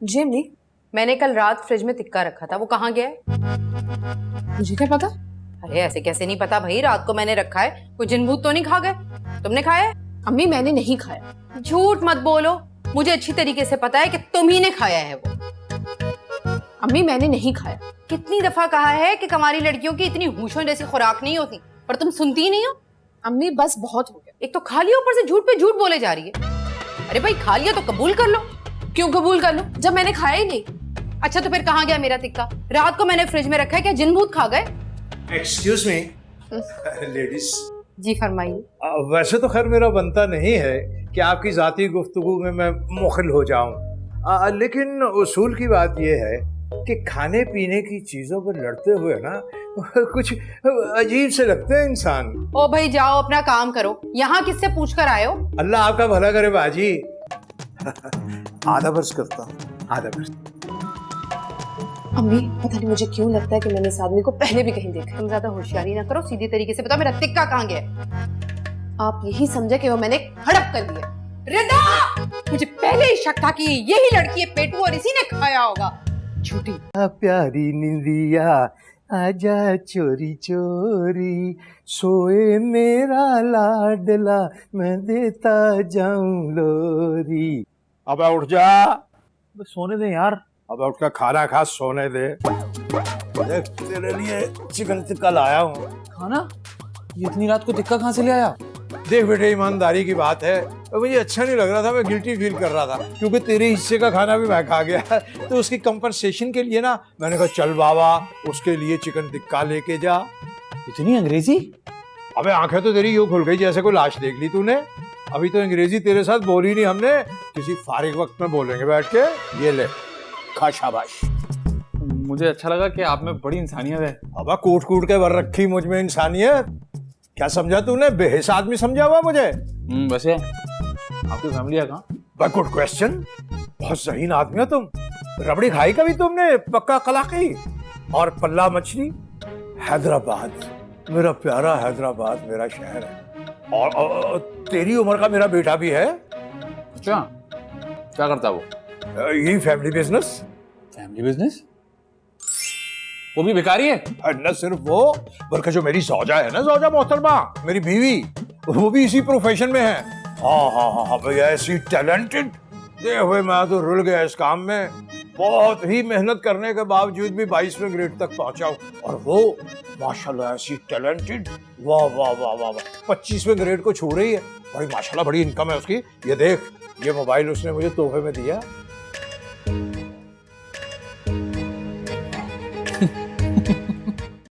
जी अम्मी। मैंने कल रात फ्रिज में टिक्का रखा था, वो कहाँ गया है? मुझे क्या पता? अरे ऐसे कैसे नहीं पता भाई, रात को मैंने रखा है, कोई जिन भूत तो नहीं खा गए? तुमने खाया है? अम्मी मैंने नहीं खाया। झूठ मत बोलो, मुझे अच्छी तरीके से पता है कि तुम ही ने खाया है वो। अम्मी मैंने नहीं खाया। कितनी दफा कहा है कि कुंवारी लड़कियों की इतनी होशों जैसी खुराक नहीं होती, पर तुम सुनती ही नहीं हो। अम्मी बस बहुत हो गया। एक तो खा लिया, ऊपर से झूठ पे झूठ बोले जा रही है। अरे भाई खा लिया तो कबूल कर लो। क्यों कबूल कर लूं जब मैंने खाया ही नहीं? अच्छा तो फिर कहाँ गया मेरा टिक्का? रात को मैंने फ्रिज में रखा है, क्या जिन भूत खा गए? Excuse me ladies. जी फरमाइए। वैसे तो खैर मेरा बनता नहीं है कि आपकी जाती गुफ्तगू में मैं मुखिल हो जाऊं, लेकिन उसूल की बात यह है कि खाने पीने की चीजों पर लड़ते हुए ना कुछ अजीब से लगते हैं इंसान। ओ भाई जाओ अपना काम करो, यहाँ किससे पूछ कर आए हो? अल्लाह आपका भला करे बाजी। आधा बर्स करता हूँ, आधा बर्स। अम्मी पता नहीं मुझे क्यों लगता है कि मैंने इस आदमी को पहले भी कहीं देखा है। तुम ज्यादा होशियारी ना करो, सीधी तरीके से बताओ मेरा टिक्का कहाँ गया है? आप यही समझे कि वो मैंने हड़प कर लिया। रिदा, मुझे पहले ही शक था कि यही लड़की है पेटू और इसी ने खाया होगा। झूठी। प्यारी निंदिया आजा चोरी चोरी, सोए मेरा लाडला मैं देता जाऊं लोरी। अब उठ जा, सोने दे यार। अब उठ कर खाना खा, सोने दे। देख तेरे लिए चिकन टिक्का लाया हूँ। खाना? ये इतनी रात को टिक्का कहाँ से ले आया? देख बेटे, ईमानदारी की बात है, मुझे अच्छा नहीं लग रहा था, मैं गिल्टी फील कर रहा था क्योंकि तेरे हिस्से का खाना भी मैं खा गया। तो उसकी कंपनसेशन के लिए ना मैंने कहा चल बाबा उसके लिए चिकन टिक्का लेके जा। इतनी अंग्रेजी? अबे आंखें तो तेरी यूं खुल गई जैसे कोई लाश देख ली तूने। अभी तो अंग्रेजी तेरे साथ बोली नहीं हमने, किसी फारिग वक्त में बोलेंगे बैठ के। ये ले खा, शाबाश। मुझे अच्छा लगा कि आप में बड़ी इंसानियत है। अब कूट कूट के भर रखी मुझ में इंसानियत। क्या समझा तूने? बेहिस आदमी समझा हुआ मुझे? वैसे आपकी फैमिली है कहाँ? गुड क्वेश्चन, बहुत ज़हीन आदमी हो तुम। रबड़ी खाई कभी तुमने? पक्का कलाकी और पल्ला मछली। हैदराबाद, मेरा प्यारा हैदराबाद मेरा शहर है। और तेरी उम्र का मेरा बेटा भी है। अच्छा, क्या करता वो? यही फैमिली बिजनेस। Family business? वो भी भिखारी है? न सिर्फ वो, बल्कि जो मेरी सौजा है ना, सौजा मोहतरमा मेरी बीवी, वो भी इसी प्रोफेशन में है। हाँ हाँ हाँ हाँ भैया, ऐसी टैलेंटेड। दे हुए मैं तो रुल गया इस काम में। बहुत ही मेहनत करने के बावजूद भी 22वें ग्रेड तक पहुंचा हूँ, और वो माशाल्लाह ऐसी टैलेंटेड। वाह वाह वाह वाह वाह, 25वें ग्रेड को छू रही है। बड़ी माशाल्लाह बड़ी इनकम है उसकी। ये देख, ये मोबाइल उसने मुझे तोहफे में दिया।